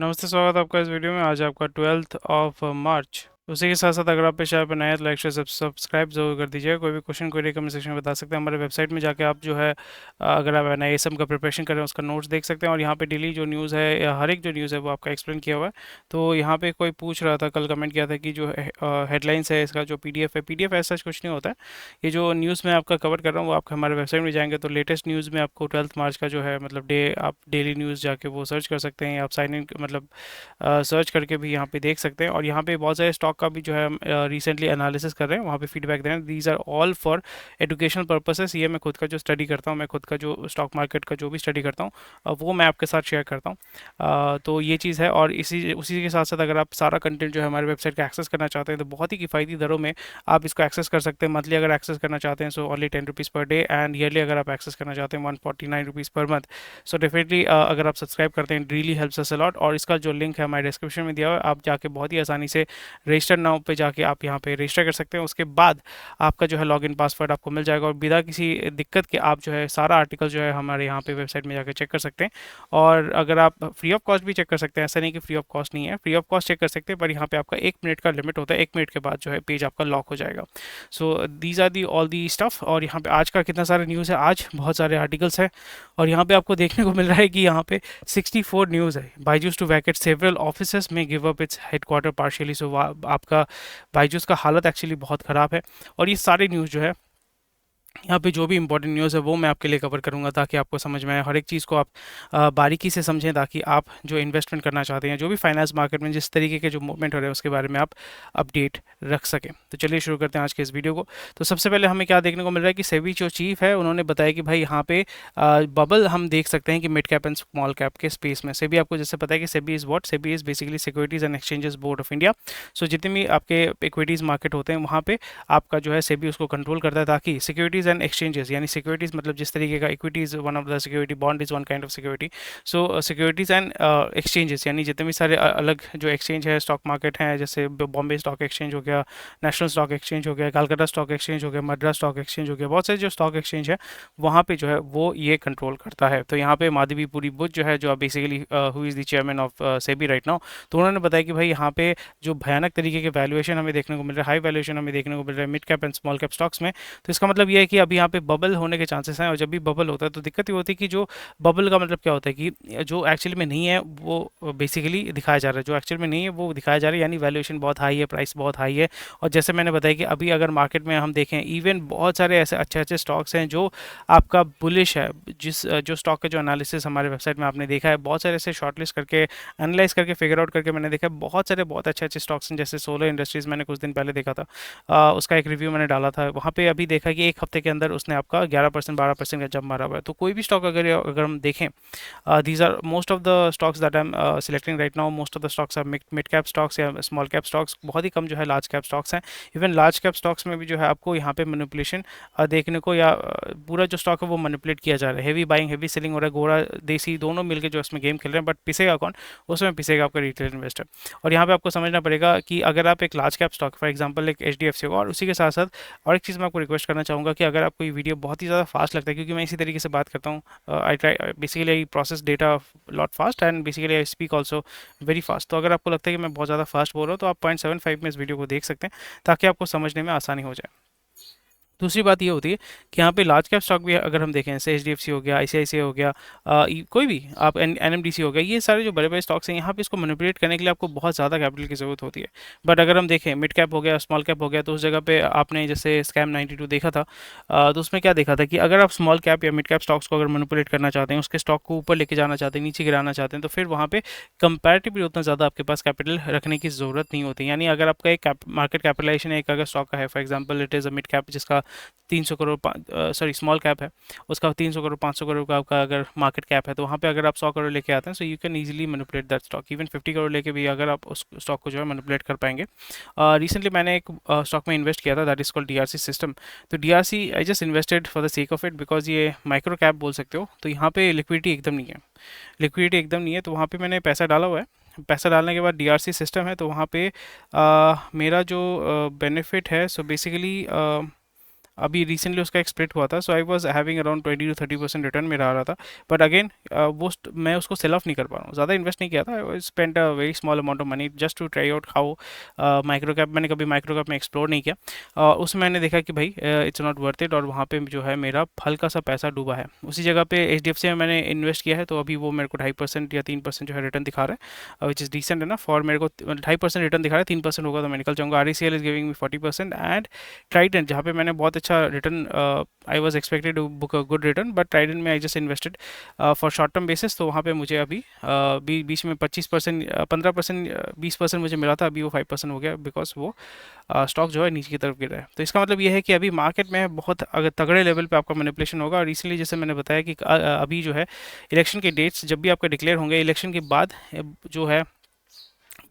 नमस्ते, स्वागत है आपका इस वीडियो में। आज आपका 12 मार्च। उसी के साथ साथ अगर आप इस चैनल पर नए हैं तो लाइक शेयर सब्सक्राइब जरूर कर दीजिएगा। कोई भी क्वेश्चन कोई कमेंट सेक्शन में बता सकते हैं। हमारे वेबसाइट में जाके आप जो है अगर आप एनआईएसएम का प्रिपरेशन कर रहे हैं उसका नोट्स देख सकते हैं। और यहाँ पे डेली जो न्यूज़ है या हर एक जो न्यूज़ है वो आपका एक्सप्लेन किया हुआ है। तो यहाँ पे कोई पूछ रहा था, कल कमेंट किया था कि जो हेडलाइंस है इसका जो पीडीएफ है, पीडीएफ ऐसा कुछ नहीं होता है। ये जो न्यूज़ मैं आपका कवर कर रहा हूँ वो आपके हमारे वेबसाइट में जाएंगे तो लेटेस्ट न्यूज़ में आपको 12 मार्च का जो है मतलब डे, आप डेली न्यूज़ जाके वो सर्च कर सकते हैं। या आप साइन इन मतलब सर्च करके भी यहाँ पे देख सकते हैं। और यहाँ पे बहुत सारे स्टॉक का भी जो है रिसेंटली एनालिसिस कर रहे हैं, वहाँ पे फीडबैक दे रहे हैं। These are all for educational purposes. ये मैं खुद का जो स्टडी करता हूँ, मैं खुद का जो स्टॉक मार्केट का जो भी स्टडी करता हूँ वो मैं आपके साथ शेयर करता हूँ। तो ये चीज़ है। और इसी उसी के साथ साथ अगर आप सारा कंटेंट जो है हमारे वेबसाइट का एक्सेस करना चाहते हैं तो बहुत ही किफ़ायती दरों में आप इसको एक्सेस कर सकते हैं। मंथली अगर एक्सेस करना चाहते हैं so only 10 rupees per day, and yearly अगर आप एक्सेस करना चाहते हैं 149 rupees per month. So definitely अगर आप सब्सक्राइब करते हैं really helps us a lot. और इसका जो लिंक है हमारे डिस्क्रिप्शन में दिया हुआ है, आप जाके बहुत ही आसानी से रजिस्टर नाउ पे जाके आप यहाँ पे रजिस्टर कर सकते हैं। उसके बाद आपका जो है लॉगिन पासवर्ड आपको मिल जाएगा और बिना किसी दिक्कत के आप जो है सारा आर्टिकल जो है हमारे यहाँ पे वेबसाइट में जाकर चेक कर सकते हैं। और अगर आप फ्री ऑफ कॉस्ट भी चेक कर सकते हैं, ऐसा नहीं कि फ्री ऑफ कॉस्ट नहीं है, फ्री ऑफ कॉस्ट चेक कर सकते हैं, पर यहाँ पे आपका 1 मिनट का लिमिट होता है। 1 मिनट के बाद जो है पेज आपका लॉक हो जाएगा। So these are the all the stuff. और यहाँ पे आज का कितना सारा न्यूज़ है, आज बहुत सारे आर्टिकल्स हैं। और यहाँ पे आपको देखने को मिल रहा है कि यहाँ पे 64 न्यूज़ है। Byju's to vacate several offices में give up its headquarter partially. So आपका बायजूस का हालत एक्चुअली बहुत ख़राब है। और ये सारे न्यूज़ जो है यहाँ पे जो भी इंपॉर्टेंट न्यूज़ है वो मैं आपके लिए कवर करूँगा ताकि आपको समझ में आए, हर एक चीज़ को आप बारीकी से समझें, ताकि आप जो इन्वेस्टमेंट करना चाहते हैं, जो भी फाइनेंस मार्केट में जिस तरीके के जो मूवमेंट हो रहे हैं उसके बारे में आप अपडेट रख सकें। तो चलिए शुरू करते हैं आज के इस वीडियो को। तो सबसे पहले हमें क्या देखने को मिल रहा है कि सेबी जो चीफ है उन्होंने बताया कि भाई यहाँ पे बबल हम देख सकते हैं कि mid cap and small cap के स्पेस में। सेबी आपको जैसे पता है कि SEBI is what, SEBI is basically securities and exchanges board of India. So जितने भी आपके इक्विटीज़ मार्केट होते हैं वहाँ पे आपका जो है सेबी उसको कंट्रोल करता है, ताकि सिक्योरिटीज़ एंड एक्सचेंजेस यानी सिक्योरिटीज़ मतलब जिस तरीके का equities one of the security, bond is one kind of security. So securities and exchanges यानी जितने भी सारे अलग जो एक्सचेंज है, स्टॉक मार्केट हैं, जैसे बॉम्बे स्टॉक एक्सचेंज हो गया, नेशनल स्टॉक एक्सचेंज हो गया, कलकत्ता स्टॉक एक्सचेंज हो गया, मद्रास स्टॉक एक्सचेंज हो गया, बहुत सारे जो स्टॉक एक्सचेंज है वहाँ पे जो है वो ये कंट्रोल करता है। तो यहाँ पे माधवी पुरी बुच जो है, जो basically who is the chairman of SEBI right now, तो उन्होंने बताया कि भाई यहाँ पे जो भयानक तरीके के वैल्यूएशन हमें देखने को मिल रहा है, हाई वैल्यूएशन हमें देखने को मिल रहा है mid cap and small cap stocks में। तो इसका मतलब ये है कि अभी यहाँ पे बबल होने के चांसेस हैं। और जब भी बबल होता है तो दिक्कत ये होती है कि जो बबल का मतलब क्या होता है कि जो एक्चुअली में नहीं है वो बेसिकली दिखाया जा रहा है, जो एक्चुअल में नहीं है वो दिखाया जा रहा है, यानी वैल्यूएशन बहुत हाई है, प्राइस बहुत हाई है। और जैसे मैंने बताया कि अभी अगर मार्केट में हम देखें, इवन बहुत सारे ऐसे अच्छे अच्छे स्टॉक्स हैं जो आपका बुलिश है। जिस जो स्टॉक का जो एनालिसिस हमारे वेबसाइट में आपने देखा है, बहुत सारे ऐसे शॉर्टलिस्ट करके एनालाइज करके फिगर आउट करके मैंने देखा है, बहुत सारे बहुत अच्छे अच्छे स्टॉक्स हैं। जैसे सोलर इंडस्ट्रीज मैंने कुछ दिन पहले देखा था, उसका एक रिव्यू मैंने डाला था। वहाँ पे अभी देखा कि एक हफ्ते के अंदर उसने आपका 11% 12% का जंप मारा हुआ है। तो कोई भी स्टॉक अगर अगर हम देखें, these are most of the stocks that I'm selecting right now, most of the stocks are mid cap stocks या small cap stocks, बहुत ही कम जो है large cap stocks हैं। इवन large cap stocks में भी जो है आपको यहाँ पे मैनिपुलेशन देखने को, या पूरा जो स्टॉक है वो मैनिपुलेट किया जा रहा है, हेवी बाइंग हेवी सेलिंग हो रहा है, गोरा देसी दोनों मिलकर जो इसमें गेम खेल रहे हैं। बट पिसेगा कौन? उसमें पिसेगा आपका रिटेल इन्वेस्टर। और यहाँ पे आपको समझना पड़ेगा कि अगर आप एक large cap stock, for example एक एचडीएफसी होगा, और उसी के साथ साथ और एक चीज़ मैं आपको रिक्वेस्ट करना चाहूँगा कि अगर आपको ये वीडियो बहुत ही ज़्यादा फास्ट लगता है, क्योंकि मैं इसी तरीके से बात करता हूँ, I try basically I process data lot fast and basically I speak also very fast. तो अगर आपको लगता है कि मैं बहुत ज़्यादा फास्ट बोल रहा हूँ तो आप 0.75 में इस वीडियो को देख सकते हैं, ताकि आपको समझने में आसानी हो जाए। दूसरी बात ये होती है कि यहाँ पे लार्ज कैप स्टॉक भी अगर हम देखें, जैसे एचडीएफसी हो गया, आईसीआईसीआई हो गया, कोई भी आप एनएमडीसी हो गया, ये सारे जो बड़े बड़े स्टॉक्स हैं, यहाँ पे इसको मैनिपुलेट करने के लिए आपको बहुत ज़्यादा कैपिटल की ज़रूरत होती है। बट अगर हम देखें मिड कैप हो गया, स्मॉल कैप हो गया, तो उस जगह पे आपने जैसे स्कैम 92 देखा था, तो उसमें क्या देखा था कि अगर आप स्मॉल कैप या मिड कैप स्टॉक्स को अगर मैनिपुलेट करना चाहते हैं, उसके स्टॉक को ऊपर लेके जाना चाहते हैं, नीचे गिराना चाहते हैं, तो फिर वहाँ पे कंपैरेटिवली उतना ज़्यादा आपके पास कैपिटल रखने की ज़रूरत नहीं होती। यानी अगर आपका एक मार्केट कैपिटलाइजेशन एक अगर स्टॉक का है, for example it is a mid cap जिसका 300 करोड़, सॉरी स्मॉल कैप है उसका 300 करोड़ 500 करोड़ का आपका अगर मार्केट कैप है, तो वहाँ पे अगर आप 100 करोड़ लेके आते हैं, so you can easily manipulate that stock. Even 50 crore लेके भी अगर आप उस स्टॉक को जो है मैनिपुलेट कर पाएंगे। रिसेंटली मैंने एक स्टॉक में इन्वेस्ट किया था, that is called DRC system. तो DRC I just invested for the sake of it, because ये माइक्रो कैप बोल सकते हो। तो यहाँ पे लिक्विडिटी एकदम नहीं है, लिक्विडिटी एकदम नहीं है, तो वहाँ पे मैंने पैसा डाला हुआ है। पैसा डालने के बाद डीआरसी सिस्टम है, तो वहाँ पे मेरा जो बेनिफिट है, सो बेसिकली अभी रिसेंटली उसका एक स्प्लिट हुआ था, so I was having around 20 to 30% return मेरा आ रहा था। बट अगेन मैं उसको सेल ऑफ नहीं कर पा रहा हूँ, ज़्यादा इन्वेस्ट नहीं किया था, I spent a very small amount of money just to try out how micro cap. मैंने कभी माइक्रो कैप में एक्सप्लोर नहीं किया, उसमें मैंने देखा कि भाई इट्स नॉट वर्थ इट, और वहाँ पे जो है मेरा हल्का सा पैसा डूबा है। उसी जगह पे HDFC में मैंने इन्वेस्ट किया है, तो अभी वो मेरे को 2.5% या 3% जो है रिटर्न दिखा रहा है, विच इज़ डिसेंट है ना। फॉर मेरे को 2.5% रिटर्न दिखा रहा है, 3% होगा तो मैं निकल जाऊँगा। RECL is giving me 40%, and Trident जहाँ पे मैंने बहुत अच्छा return, I was expected to book a good return, but Trident में I just invested for short term basis, तो वहाँ पे मुझे अभी बीच में 25%, 15%, 20% मुझे मिला था, अभी वो 5% हो गया, बिकॉज वो स्टॉक जो है नीचे की तरफ गिरा है। तो इसका मतलब ये है कि अभी मार्केट में बहुत अगर तगड़े लेवल पे आपका मैनिपुलेशन होगा। और रिसेंटली जैसे मैंने बताया कि अभी जो है इलेक्शन के डेट्स जब भी आपका डिक्लेयर होंगे, इलेक्शन के बाद जो है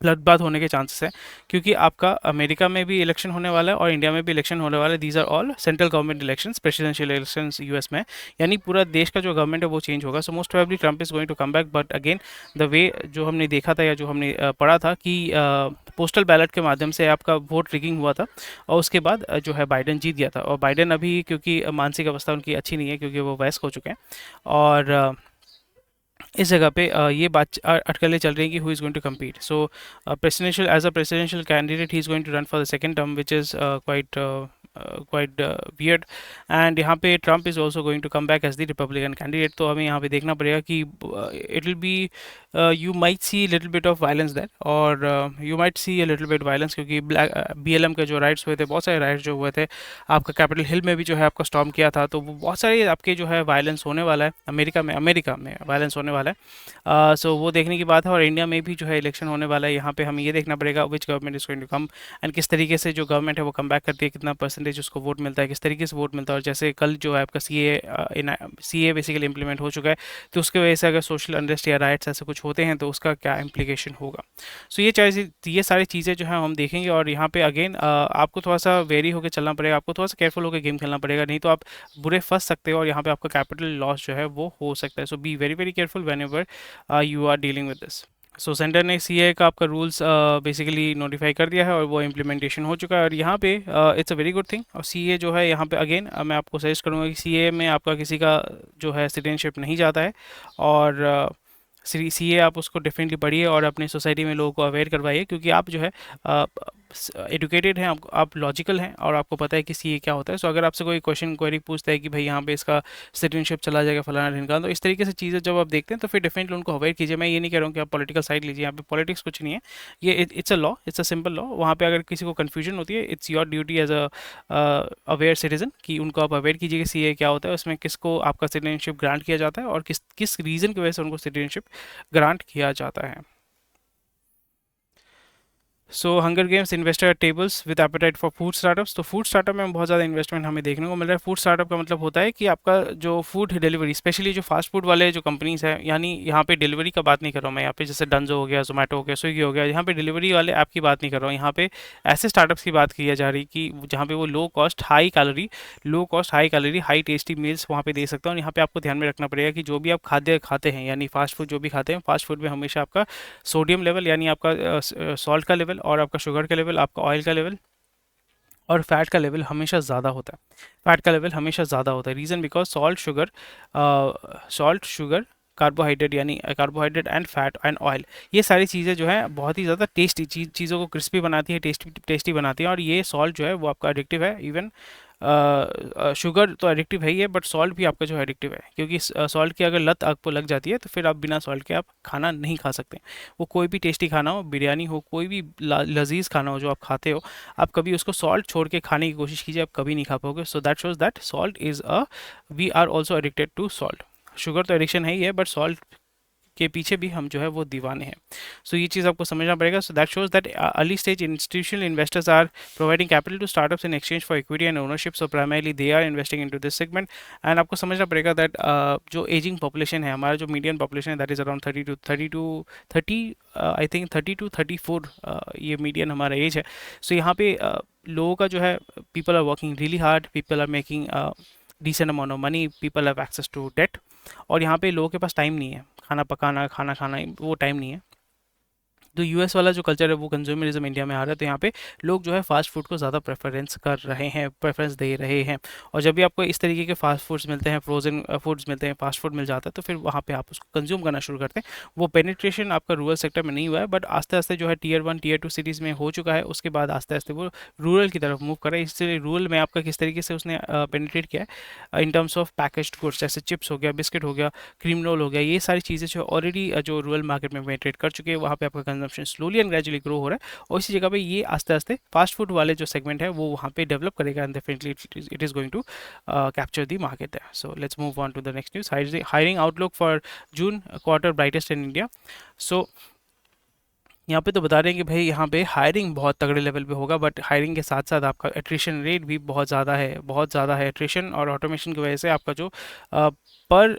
ब्लडबाथ होने के चांसेस है, क्योंकि आपका अमेरिका में भी इलेक्शन होने वाला है और इंडिया में भी इलेक्शन होने वाला है। These are all central government elections, presidential elections US में, यानी पूरा देश का जो गवर्नमेंट है वो चेंज होगा। So most probably Trump is going to come back, but again the way जो हमने देखा था या जो हमने पढ़ा था कि पोस्टल बैलेट के माध्यम से आपका वोट रिगिंग हुआ था, और उसके बाद जो है बाइडेन जीत गया था। और बाइडेन अभी क्योंकि मानसिक अवस्था उनकी अच्छी नहीं है, क्योंकि वो वयस्क हो चुके हैं, और इस जगह पे ये बात अटकलें चल रही हैं कि who is going to compete. So presidential as a presidential candidate he is going to run for the second term, which is quite weird. And यहाँ पे Trump is also going to come back as the Republican candidate. तो हमें यहाँ पे देखना पड़ेगा कि it will be, you might see little bit of violence that, और you might see a little bit violence, क्योंकि BLM के जो राइट्स हुए थे, बहुत सारे राइट्स जो हुए थे, आपका कैपिटल हिल में भी जो है आपका स्टॉर्म किया था, तो वो बहुत सारे आपके जो है वायलेंस होने वाला है। अमेरिका में वायलेंस होने वाला है। सो वो देखने की बात है। और इंडिया में भी जो है इलेक्शन होने वाला है, यहाँ पे हमें ये देखना पड़ेगा which government is going to come, and किस तरीके से जो गवर्नमेंट है वो कम बैक करती है, कितना परसेंटेज उसको वोट मिलता है, किस तरीके से वोट मिलता है। और जैसे कल जो है आपका CA बेसिकली इंप्लीमेंट हो चुका है, तो उसकी वजह से अगर सोशल अनरेस्ट या राइट्स ऐसे कुछ होते हैं तो उसका क्या इम्प्लीकेशन होगा। सो ये सारी चीज़ें जो है हम देखेंगे। और यहाँ पे अगेन आपको थोड़ा सा वेरी होकर चलना पड़ेगा, आपको थोड़ा सा केयरफुल होकर गेम खेलना पड़ेगा, नहीं तो आप बुरे फंस सकते हो और यहाँ पे आपका कैपिटल लॉस जो है वो हो सकता है। So be very very careful whenever you are dealing with this. So centre ने CA का आपका रूल्स बेसिकली नोटिफाई कर दिया है और वो इम्प्लीमेंटेशन हो चुका है, और यहाँ पे it's a very good thing. और CA जो है यहाँ पे अगेन मैं आपको सजेस्ट करूँगा कि CA में आपका किसी का जो है सिटीजनशिप नहीं जाता है, और CA आप उसको डेफिनेटली पढ़िए और अपने सोसाइटी में लोगों को अवेयर करवाइए, क्योंकि आप जो है एडुकेटेड हैं, आप लॉजिकल हैं, और आपको पता है कि CA क्या होता है। सो अगर आपसे कोई क्वेश्चन क्वेरी पूछता है कि भाई यहाँ पे इसका सिटीजनशिप चला जाएगा फलाना ढिमकाना, तो इस तरीके से चीज़ें जब आप देखते हैं तो फिर डेफिनेटली उनको अवेयर कीजिए। मैं ये नहीं कह रहा हूँ कि आप पॉलिटिकल साइड लीजिए, यहाँ पे पॉलिटिक्स कुछ नहीं है, ये it's a law, it's a simple law. वहाँ पे अगर किसी को कन्फ्यूजन होती है, it's your duty as a aware citizen कि उनको आप अवेयर कीजिए कि CA क्या होता है, उसमें किसको आपका सिटीजनशिप ग्रांट किया जाता है, और किस किस रीज़न की वजह से उनको सिटीजनशिप ग्रांट किया जाता है। So hunger games investor tables with appetite for food startups. तो फूड स्टार्टअप में बहुत ज़्यादा इन्वेस्टमेंट हमें देखने को मिल रहा है। फूड स्टार्टअप का मतलब होता है कि आपका जो फूड डिलीवरी, स्पेशली जो फास्ट फूड वाले जो कंपनीज हैं, यानी यहाँ पे डिलीवरी का बात नहीं कर रहा हूँ मैं, यहाँ पे जैसे डंजो हो गया, जोमेटो हो गया, स्विगी हो गया, यहाँ पे डिलीवरी वाले ऐप की बात नहीं कर रहा हूँ, यहाँ पे ऐसे स्टार्टअप्स की बात की जा रही कि जहाँ पे वो low cost high calorie high tasty meals वहाँ पे दे सकते हैं। और यहाँ पे आपको ध्यान में रखना पड़ेगा कि जो भी आप खाद्य खाते हैं, यानी फास्ट फूड जो भी खाते हैं, फास्ट फूड में हमेशा आपका सोडियम लेवल, यानी आपका सॉल्ट का लेवल, और आपका शुगर का लेवल, आपका ऑयल का लेवल और फैट का लेवल हमेशा ज़्यादा होता है। फैट का लेवल हमेशा ज़्यादा होता है, reason because salt sugar carbohydrate, यानी carbohydrate and fat and oil, ये सारी चीज़ें जो है बहुत ही ज़्यादा टेस्टी चीज़ों को क्रिस्पी बनाती है, टेस्टी टेस्टी बनाती है। और ये सॉल्ट जो है वो आपका एडिक्टिव है। इवन शुगर तो एडिक्टिव है ही है, बट सॉल्ट भी आपका जो है एडिक्टिव है, क्योंकि सॉल्ट की अगर लत आपको लग जाती है तो फिर आप बिना सॉल्ट के आप खाना नहीं खा सकते। वो कोई भी टेस्टी खाना हो, बिरयानी हो, कोई भी लजीज खाना हो जो आप खाते हो, आप कभी उसको सॉल्ट छोड़ के खाने की कोशिश कीजिए, आप कभी नहीं खा पाओगे। So that shows that salt is we are also addicted to salt. Sugar तो एडिक्शन है ही है, बट सॉल्ट के पीछे भी हम जो है वो दीवाने हैं। सो ये चीज़ आपको समझना पड़ेगा। So that shows that early stage institutional investors are providing capital to startups in exchange for equity and ownership. So primarily they are investing into this segment. And आपको समझना पड़ेगा दैट जो एजिंग पॉपुलेशन है, हमारा जो median population है, that is around 30 I think 30 to 34 ये median हमारा एज है। सो यहाँ पे लोगों का जो है, people are working really hard, people are making decent amount of money, people have access to debt, और यहाँ पे लोगों के पास टाइम नहीं है खाना पकाना, खाना खाना, वो टाइम नहीं है। तो यूएस वाला जो कल्चर है वो कंज्यूमरिज्म इंडिया में आ रहा है, तो यहाँ पे लोग जो है फास्ट फूड को ज़्यादा प्रेफरेंस कर रहे हैं, प्रेफरेंस दे रहे हैं। और जब भी आपको इस तरीके के फास्ट फूड्स मिलते हैं, फ्रोजन फूड्स मिलते हैं, फास्ट फूड मिल जाता है, तो फिर वहाँ पे आप उसको कंज्यूम करना शुरू करते हैं। वो पेनिट्रेशन आपका रूरल सेक्टर में नहीं हुआ है, बट आस्ते आस्ते जो है टीयर 1 टीयर 2 सिटीज़ में हो चुका है। उसके बाद आस्ते आस्ते वो रूरल की तरफ मूव कर रहा है। इसलिए रूरल में आपका किस तरीके से उसने पेनिट्रेट किया है in terms of packaged goods, जैसे चिप्स हो गया, बिस्किट हो गया, क्रीम रोल हो गया, ये सारी चीज़ें जो ऑलरेडी जो रूरल मार्केट में पेनिट्रेट कर चुके हैं, वहाँ पे आपका consumption slowly and gradually grow हो रहा है। और इसी जगह पे ये आस्ते आस्ते फास्ट फूड वाले जो सेगमेंट है वो वहाँ पे डेवलप करेगा, and definitely it is going to capture the market है। So let's move on to the next news. Hiring outlook for June quarter brightest in India. So यहाँ पे तो बता रहे हैं कि भाई यहाँ पे हायरिंग बहुत तगड़े लेवल पे होगा, बट हायरिंग के साथ साथ आपका एट्रिशन रेट भी बहुत ज़्यादा है, बहुत ज़्यादा है। एट्रिशन और ऑटोमेशन की वजह से आपका जो पर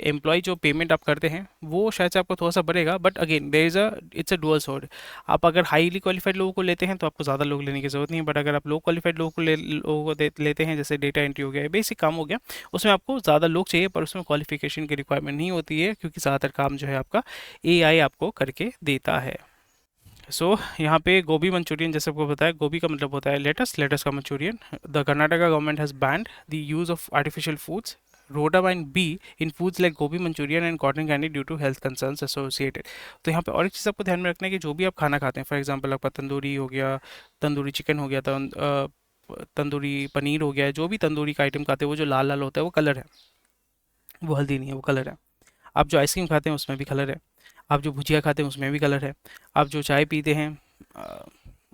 एम्प्लॉय जो पेमेंट आप करते हैं वो शायद से आपको थोड़ा सा बढ़ेगा, but again there is it's a dual sword. आप अगर हाईली क्वालिफाइड लोगों को लेते हैं तो आपको ज़्यादा लोग लेने की ज़रूरत नहीं है, बट अगर आप लो क्वालिफाइड लोगों को लेते हैं, जैसे डेटा एंट्री हो गया, बेसिक काम हो गया, उसमें आपको ज़्यादा लोग चाहिए, पर उसमें क्वालिफिकेशन की रिक्वायरमेंट नहीं होती है, क्योंकि ज़्यादातर काम जो है आपका एआई आपको करके देता है। यहाँ पे गोभी मंचूरियन, जैसे आपको बताया, गोभी का मतलब होता है लेटस, लेटस का Manchurian. The Karnataka government has banned the use of artificial foods rhodamine B in foods like gobi Manchurian and cotton candy due to health concerns associated. तो यहाँ पे और एक चीज़ आपको ध्यान में रखना है कि जो भी आप खाना खाते हैं, फॉर एग्जांपल आपका तंदूरी हो गया, तंदूरी चिकन हो गया, तंदूरी पनीर हो गया, जो भी तंदूरी का आइटम खाते हैं वो जो लाल लाल होता है वो कलर है, वो हल्दी नहीं है, वो कलर है। आप जो आइसक्रीम खाते हैं उसमें भी कलर है, आप जो भुजिया खाते हैं उसमें भी कलर है, आप जो चाय पीते हैं अ,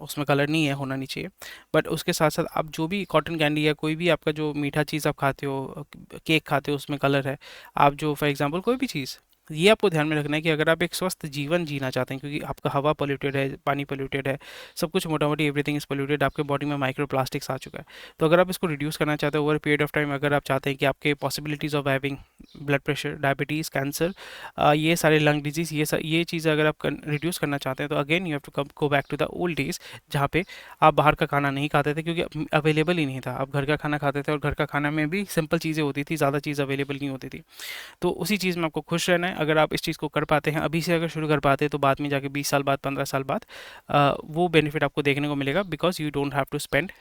उसमें कलर नहीं है, होना नहीं चाहिए। बट उसके साथ साथ आप जो भी कॉटन कैंडी या कोई भी आपका जो मीठा चीज़ आप खाते हो, केक खाते हो, उसमें कलर है। आप जो फॉर एग्जांपल कोई भी चीज़, ये आपको ध्यान में रखना है कि अगर आप एक स्वस्थ जीवन जीना चाहते हैं, क्योंकि आपका हवा पोल्यूटेड है, पानी पोल्यूटेड है, सब कुछ मोटा मोटी एवरीथिंग इज़ पोल्यूटेड, आपके बॉडी में माइक्रो प्लास्टिक्स आ चुका है। तो अगर आप इसको रिड्यूस करना चाहते हो ओवर पीरियड ऑफ टाइम, अगर आप चाहते हैं कि आपके possibilities of having blood pressure, diabetes, cancer, ये सारे लंग डिजीज़, ये चीज़ें अगर आप रिड्यूस करना चाहते हैं, तो again you have to go back to the old days, जहाँ पे आप बाहर का खाना नहीं खाते थे, क्योंकि अवेलेबल ही नहीं था। आप घर का खाना खाते थे, और घर का खाना में भी सिंपल चीज़ें होती थी, ज़्यादा चीज़ अवेलेबल नहीं होती थी। तो उसी चीज़ में आपको खुश रहना है। अगर आप इस चीज़ को कर पाते हैं, अभी से अगर शुरू कर पाते हैं, तो बाद में जाके 20 साल बाद, 15 साल बाद वो बेनिफिट आपको देखने को मिलेगा, because you don't have to spend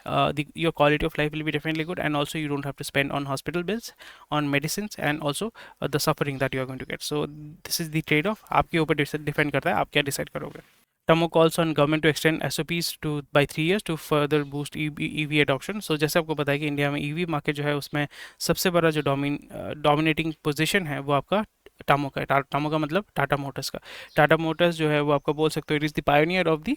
your quality of life will be definitely good, and also you don't have to spend on hospital bills, on medicine, and also the suffering that you are going to get. So this is the trade off, आपके ऊपर depend करता है आप क्या decide करोगे। Turno calls on government to extend SOPs to by 3 years to further boost EV adoption. सो जैसे आपको पता है कि इंडिया में ईवी मार्केट जो है उसमें सबसे बड़ा जो डोमिनेटिंग पोजीशन है वो आपका टामो का है। टामो का मतलब टाटा मोटर्स का। टाटा मोटर्स जो है वो आपका बोल सकते हो, it is the pioneer of the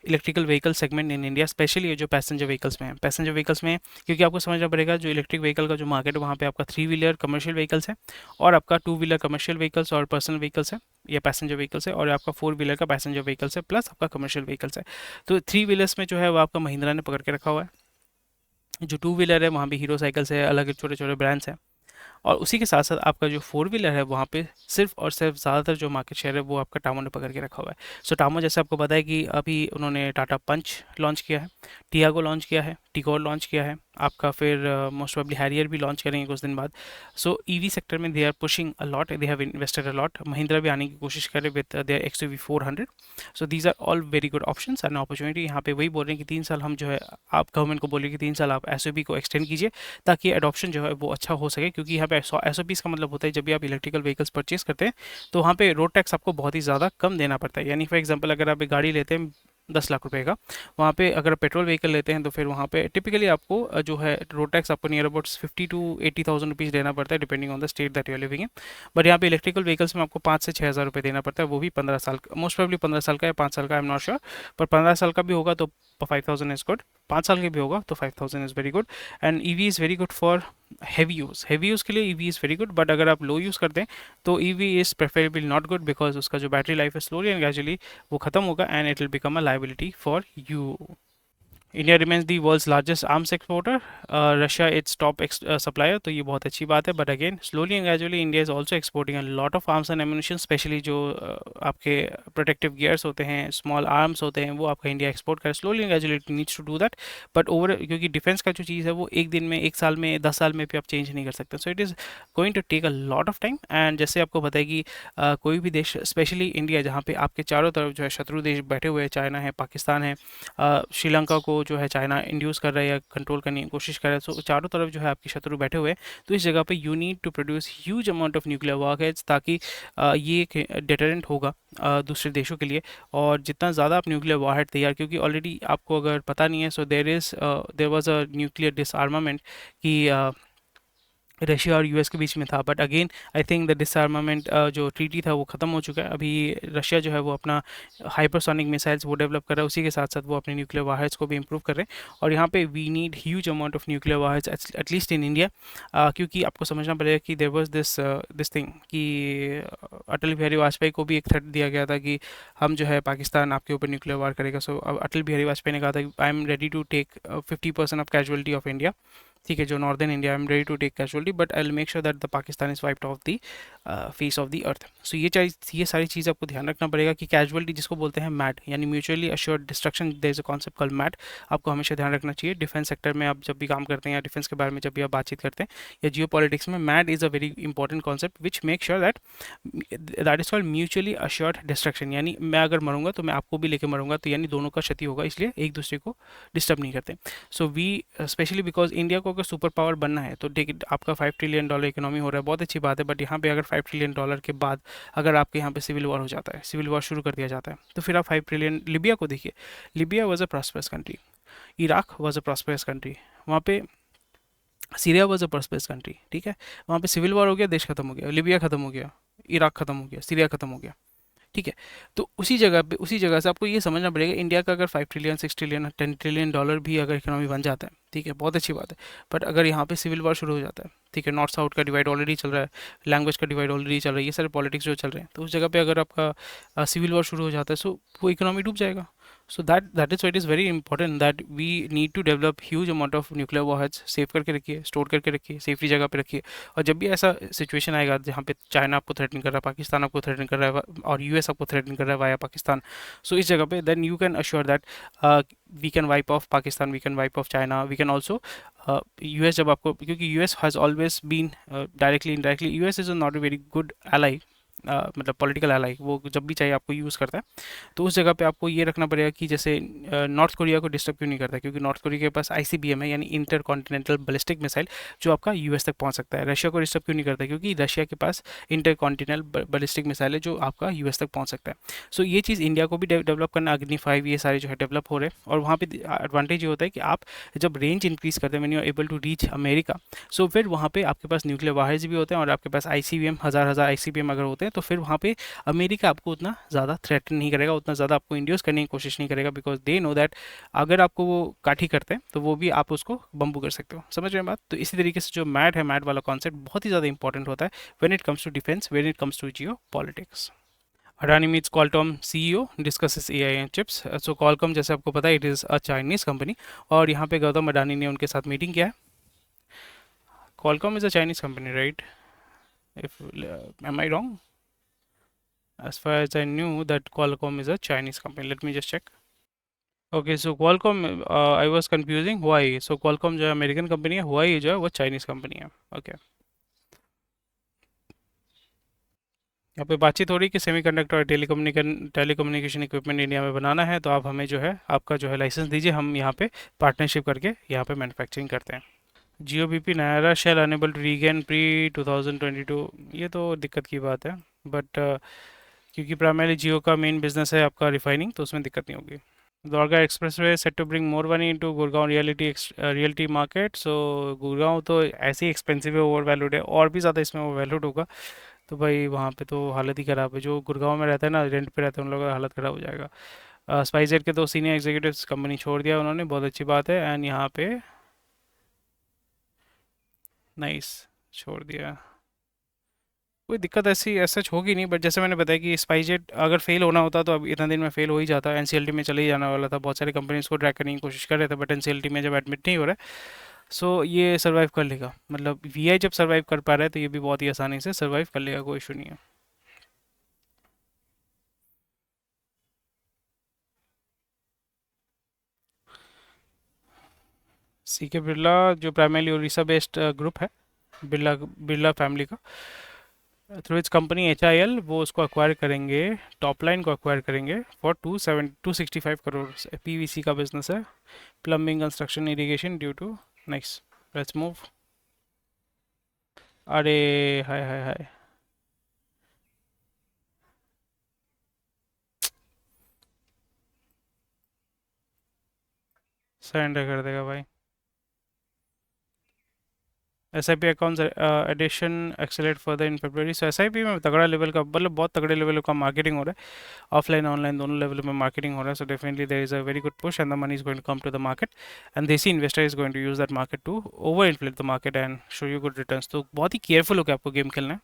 electrical vehicle segment in India, specially ये जो पैसेंजर व्हीकल्स में है। पैसेंजर व्हीकल्स में, क्योंकि आपको समझना पड़ेगा, जो इलेक्ट्रिक व्हीकल का जो मार्केट है वहाँ पे आपका 3 व्हीलर कमर्शियल व्हीकल्स है, और आपका 2 व्हीलर कमर्शियल व्हीकल्स और पर्सनल व्हीकल्स है, या पैसेंजर व्हीकल्स है, और आपका 4 व्हीलर का पैसेंजर व्हीकल्स है, प्लस आपका कमर्शियल व्हीकल्स है। तो 3 व्हीलर्स में जो है वो आपका महिंद्रा ने पकड़ के रखा हुआ है। जो 2 व्हीलर है वहाँ भी हीरो साइकिल्स है, अलग छोटे छोटे ब्रांड्स हैं। और उसी के साथ साथ आपका जो 4 व्हीलर है वहाँ पे सिर्फ और सिर्फ ज़्यादातर जो मार्केट शेयर है वो आपका टामो ने पकड़ के रखा हुआ है। सो टामो, जैसे आपको पता है कि अभी उन्होंने टाटा पंच लॉन्च किया है, टियागो लॉन्च किया है, टिगोर लॉन्च किया है, आपका फिर मोस्ट प्रोबेबली हैरियर भी लॉन्च करेंगे कुछ दिन बाद। सो ईवी सेक्टर में they are pushing a lot, they have invested a lot. Mahindra भी आने की कोशिश करे with their XUV 400। So these are all very good options and opportunity. यहाँ पे वही बोल रहे हैं कि 3 साल हम जो है, आप गवर्नमेंट को बोलिए कि 3 साल आप एसयूवी को एक्सटेंड कीजिए, ताकि एडॉप्शन जो है वो अच्छा हो सके। क्योंकि यहाँ पे एसओपीज़ का मतलब होता है, जब भी आप इलेक्ट्रिकल व्हीकल्स परचेज करते हैं तो वहाँ पे रोड टैक्स आपको बहुत ही ज़्यादा कम देना पड़ता है। यानी फॉर एग्जांपल अगर आप एक गाड़ी लेते हैं 10 लाख रुपए का, वहाँ पे अगर पेट्रोल व्हीकल लेते हैं तो फिर वहाँ पे टिपिकली आपको जो है रोड टैक्स आपको near about 50 to 80 thousand rupees देना पड़ता है, depending on the state that you are living in. But यहाँ पे इलेक्ट्रिकल व्हीकल्स में आपको 5 से 6 हज़ार रुपये देना पड़ता है, वो भी 15 साल का, मोस्ट प्रोबेबली 15 साल का या 5 साल का, आई एम नॉट श्योर। पर 15 साल का भी होगा तो 5,000 इज़ गुड, 5 साल के भी होगा तो 5,000 is very good. And EV is very good for heavy use के लिए EV is very good, but अगर आप लो यूज़ करते हैं तो EV is preferable not good, because उसका जो बैटरी लाइफ है स्लोली एंड ग्रेजुअली वो खत्म होगा, and it will become a liability for you. India remains the world's largest arms exporter, Russia its top supplier, तो ये बहुत अच्छी बात है। But again slowly and gradually India is also exporting a lot of arms and ammunition, specially जो आपके protective gears होते हैं, स्मॉल आर्म्स होते हैं, वो आपका इंडिया एक्सपोर्ट करे। Slowly and gradually it needs to do that. But over, क्योंकि डिफेंस का जो चीज़ है वो एक दिन में, एक साल में, 10 साल में भी आप चेंज नहीं कर सकते, so it is going to take a lot of time. And जैसे आपको पता है कि कोई भी देश, स्पेशली इंडिया, जहाँ पे आपके चारों तरफ जो है शत्रु देश बैठे हुए हैं, चाइना है, पाकिस्तान है, श्रीलंका को जो है चाइना इंड्यूस कर रहा है या कंट्रोल करने की कोशिश कर रहा है, सो चारों तरफ जो है आपके शत्रु बैठे हुए हैं। तो इस जगह पे you need to produce huge amount of nuclear warheads, ताकि ये एक डिटरेंट होगा दूसरे देशों के लिए। और जितना ज़्यादा आप न्यूक्लियर वॉरहेड तैयार, क्योंकि ऑलरेडी आपको अगर पता नहीं है, सो देर वाज अ न्यूक्लियर डिसआर्मामेंट कि रशिया और यूएस के बीच में था। But again I think the डिसआर्मामेंट जो ट्रीटी था वो ख़त्म हो चुका है। अभी रशिया जो है वो अपना हाइपरसोनिक मिसाइल्स वो डेवलप कर रहा है, उसी के साथ साथ वो अपने न्यूक्लियर वारहेड्स को भी इम्प्रूव कर रहे हैं। और यहाँ पे we need huge amount of nuclear warheads at least in India, क्योंकि आपको समझना पड़ेगा कि देयर वाज दिस थिंग कि अटल बिहारी वाजपेयी को भी एक थ्रेट दिया गया था कि हम जो है पाकिस्तान आपके ऊपर न्यूक्लियर वार करेगा। सो अब अटल बिहारी वाजपेयी ने कहा था कि I am ready to take 50% of casualty of India, ठीक है, जो northern India, I am ready to take casualty, but I will make sure that the Pakistan is wiped off the face of the earth. So ये सारी चीज़ आपको ध्यान रखना पड़ेगा कि कैजुअलिटी जिसको बोलते हैं मैट, यानी mutually assured destruction, there is a concept called MAD, आपको हमेशा ध्यान रखना चाहिए। डिफेंस सेक्टर में आप जब भी काम करते हैं या डिफेंस के बारे में जब भी आप बातचीत करते हैं या जियो पॉलिटिक्स में, MAD is a very important concept which make sure that that is called mutually assured destruction, यानी मैं अगर मरूंगा तो मैं आपको भी लेके मरूंगा, तो यानी दोनों का क्षति होगा, इसलिए एक दूसरे को डिस्टर्ब नहीं करते। So we specially because India को अगर सुपर पावर बनना है, तो ठीक है, आपका $5 ट्रिलियन इकोनॉमी हो रहा है, बहुत अच्छी बात है। बट यहाँ पे अगर $5 ट्रिलियन के बाद अगर आपके यहाँ पे सिविल वॉर हो जाता है, सिविल वॉर शुरू कर दिया जाता है, तो फिर आप 5 ट्रिलियन, लिबिया को देखिए, Libya was a prosperous country, Iraq was a prosperous country, वहाँ पे Syria was a prosperous country, ठीक है, वहाँ पे सिविल वॉर हो गया, देश खत्म हो गया, लिबिया खत्म हो गया, इराक खत्म हो गया, सीरिया खत्म हो गया, ठीक है। तो उसी जगह पे, उसी जगह से आपको ये समझना पड़ेगा, इंडिया का अगर 5 ट्रिलियन, 6 ट्रिलियन, $10 ट्रिलियन भी अगर इकोनॉमी बन जाता है, ठीक है, बहुत अच्छी बात है। बट अगर यहाँ पे सिविल वॉर शुरू हो जाता है, ठीक है, नॉर्थ साउथ का डिवाइड ऑलरेडी चल रहा है, लैंग्वेज का डिवाइड ऑलरेडी चल रहा है, ये सारे पॉलिटिक्स जो चल रहे हैं, तो उस जगह पे अगर आपका सिविल वॉर शुरू हो जाता है, सो वो इकोनॉमी डूब जाएगा। So that is why it is very important that we need to develop huge amount of nuclear warheads, save करके रखिए, स्टोर करके रखिए, सेफ्टी जगह पे रखिए। और जब भी ऐसा सिचुएशन आएगा जहाँ पे चाइना आपको थ्रेटन कर रहा है, पाकिस्तान आपको थ्रेटन कर रहा है, और यूएस आपको थ्रेटन कर रहा है वाया पाकिस्तान, सो इस जगह पे then you can assure that we can wipe off Pakistan, we can wipe off China, we can also US, जब आपको, क्योंकि US has always been directly indirectly, US is not a very good ally, मतलब political ally, वो जब भी चाहिए आपको use करता है। तो उस जगह पे आपको ये रखना पड़ेगा कि जैसे नॉर्थ कोरिया को डिस्टर्ब क्यों नहीं करता, क्योंकि नॉर्थ कोरिया के पास आईसीबीएम है, यानी इंटर कॉन्टिनेंटल बैलिस्टिक मिसाइल, जो आपका यूएस तक पहुंच सकता है। रशिया को डिस्टर्ब क्यों नहीं करता, क्योंकि रशिया के पास इंटर कॉन्टिनेंटल बैलिस्टिक मिसाइल है, जो आपका यूएस तक पहुंच सकता है। सो ये चीज़ इंडिया को भी डेवलप करना, अग्नि 5 ये सारे जो है डेवलप हो रहे हैं। और वहाँ पे एडवांटेज ये होता है कि आप जब रेंज इंक्रीज करते हैं, when you are able to reach America, so फिर वहाँ पे आपके पास न्यूक्लियर वारहेड्स भी होते हैं, और आपके पास आईसीबीएम, हज़ार हज़ार आईसीबीएम अगर होते हैं, तो फिर वहाँ पे अमेरिका आपको उतना ज़्यादा थ्रेटन नहीं करेगा, उतना ज़्यादा आपको इंड्यूस करने की कोशिश नहीं करेगा, बिकॉज दे नो दैट अगर आपको वो काठी करते हैं तो वो भी आप उसको बम्बू कर सकते हो। समझ रहे हैं बात? तो इसी तरीके से जो मैट है, मैट वाला कॉन्सेप्ट बहुत ही ज़्यादा इंपॉर्टेंट होता है when it comes to defence, when it comes to geopolitics. Adani meets Qualcomm CEO, discusses AI and chips. So Qualcomm, जैसे आपको पता है, it is a Chinese company, और यहाँ पे गौतम अडानी ने उनके साथ मीटिंग किया है। Qualcomm is a Chinese company, right? If am I wrong? As far as I knew that Qualcomm is a Chinese company. Let me just check. Okay, so Qualcomm, I was confusing Huawei. So Qualcomm जो है American company है, Huawei जो है वो Chinese company है। Okay, यहाँ पे बातचीत हो रही है कि सेमीकंडक्टर और टेलीकम्युनिकेशन इक्विपमेंट इंडिया में बनाना है, तो आप हमें जो है आपका जो है लाइसेंस दीजिए, हम यहाँ पे पार्टनरशिप करके यहाँ पे मैन्युफैक्चरिंग करते हैं। Jio BP Nayara Shell unable to regain pre 2022, ये तो दिक्कत की बात है। बट क्योंकि प्राइमरी जियो का मेन बिजनेस है आपका रिफाइनिंग, तो उसमें दिक्कत नहीं होगी। Dwarka expressway set to bring more money into Gurgaon reality market. So Gurgaon तो ऐसे ही एक्सपेंसिव है, ओवर वैल्यूड है, और भी ज़्यादा इसमें ओवर वैल्यूड होगा। तो भाई वहाँ पे तो हालत ही ख़राब है, जो गुड़गांव में रहता है ना, रेंट पे रहते हैं, उन लोगों का हालत ख़राब हो जाएगा। स्पाइस जेट के तो सीनियर एग्जीक्यूटिव्स कंपनी छोड़ दिया उन्होंने, बहुत अच्छी बात है। एंड यहाँ पे नाइस, छोड़ दिया। कोई दिक्कत ऐसी सच होगी नहीं, बट जैसे मैंने बताया कि स्पाइसजेट अगर फेल होना होता तो अब इतना दिन में फेल हो ही जाता, एनसीएलटी में चले ही जाने वाला था। बहुत सारी कंपनीज को ट्रैक करने की कोशिश कर रहे थे, बट एनसीएलटी में जब एडमिट नहीं हो रहा है, सो ये सर्वाइव कर लेगा। मतलब वीआई जब सर्वाइव कर पा रहा है तो ये भी बहुत ही आसानी से सर्वाइव कर लेगा, कोई इशू नहीं है। सीके बिरला जो प्राइमरली उड़ीसा बेस्ड ग्रुप है, बिरला बिरला फैमिली का, थ्रू इट्स कंपनी HIL वो उसको अक्वायर करेंगे, टॉप लाइन को अक्वायर करेंगे फॉर 265 करोड़। पीवीसी का बिजनेस है, plumbing, construction, irrigation due to. Next, let's move. अरे, हाय हाय हाय। सरेंडर कर देगा भाई। SIP accounts addition accelerate further in February. सो SIP में तगड़ा लेवल का, मतलब बहुत तगड़े लेवल का मार्केटिंग हो रहा है, ऑफलाइन ऑनलाइन दोनों लेवल में मार्केटिंग हो रहा है। So definitely there is a very good push and the money is going to come to the market, and desi investor is going to use that market to over inflate the market and show you good returns. तो बहुत ही careful होकर आपको game खेलना है।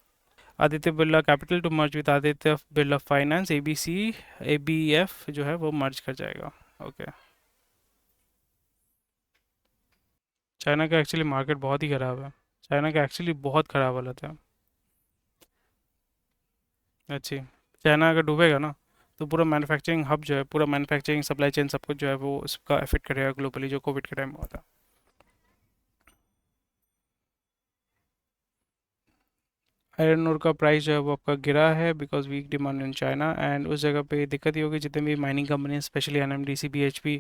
Aditya Birla capital to merge with Aditya Birla finance, ABF जो है वो मर्ज कर जाएगा। ओके। चाइना का एक्चुअली मार्केट बहुत ही ख़राब है। चाइना का एक्चुअली बहुत ख़राब हालत है। अच्छी। चाइना अगर डूबेगा ना, तो पूरा मैन्युफैक्चरिंग हब जो है, पूरा मैन्युफैक्चरिंग सप्लाई चेन सब कुछ जो है वो उसका इफेक्ट करेगा ग्लोबली, जो कोविड के टाइम में हुआ था। आयरन ओर का प्राइस जो है वो आपका गिरा है because weak demand in China, and उस जगह पे दिक्कत ये होगी जितने भी mining company specially NMDC, BHP,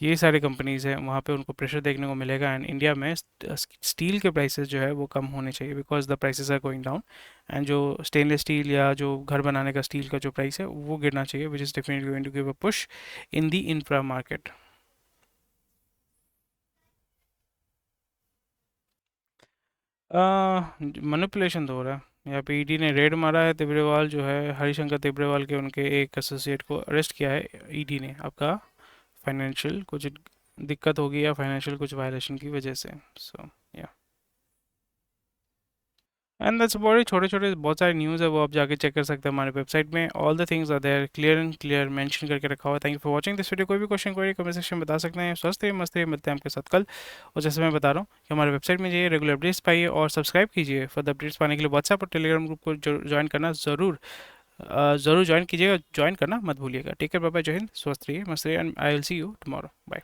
ये सारी कंपनीज हैं, वहाँ पे उनको प्रेशर देखने को मिलेगा। एंड इंडिया में स्टील के प्राइसेस जो है वो कम होने चाहिए because the prices are going down, and जो स्टेनलेस स्टील या जो घर बनाने का स्टील का जो प्राइस है वो गिरना चाहिए, which is definitely going to give a push in the infra market. Manipulation तो हो रहा है यहाँ पे। ईडी ने रेड मारा है, तिब्रेवाल जो है, हरिशंकर तिब्रेवाल के उनके एक एसोसिएट को अरेस्ट किया है ईडी ने, आपका फाइनेंशियल कुछ दिक्कत होगी या फाइनेंशियल कुछ वायलेशन की वजह से। सो या, एंड दैट्स अबाउट इट। छोटे छोटे बहुत सारे न्यूज़ है वो आप जाके चेक कर सकते हैं हमारे वेबसाइट में। All the things are there, clear and clear mention करके रखा हुआ है। Thank you for watching this video. कोई भी क्वेश्चन कोई कमेंट सेक्शन में बता सकते हैं। स्वस्थ रहिए, मस्त रहिए, मिलते हैं आपके साथ कल। और जैसे मैं बता रहा हूँ कि हमारे वेबसाइट में जाइए, रेगुलर अपडेट्स पाइए और सब्सक्राइब कीजिए। फॉर द अपडेट्स पाने के लिए व्हाट्सएप और टेलीग्राम ग्रुप को ज्वाइन करना ज़रूर ज्वाइन कीजिएगा, ज्वाइन करना मत भूलिएगा। टेक केयर, बाय बाय, जय हिंद, स्वस्थ रहिए, मस्त रहिए, and I will see you tomorrow. Bye.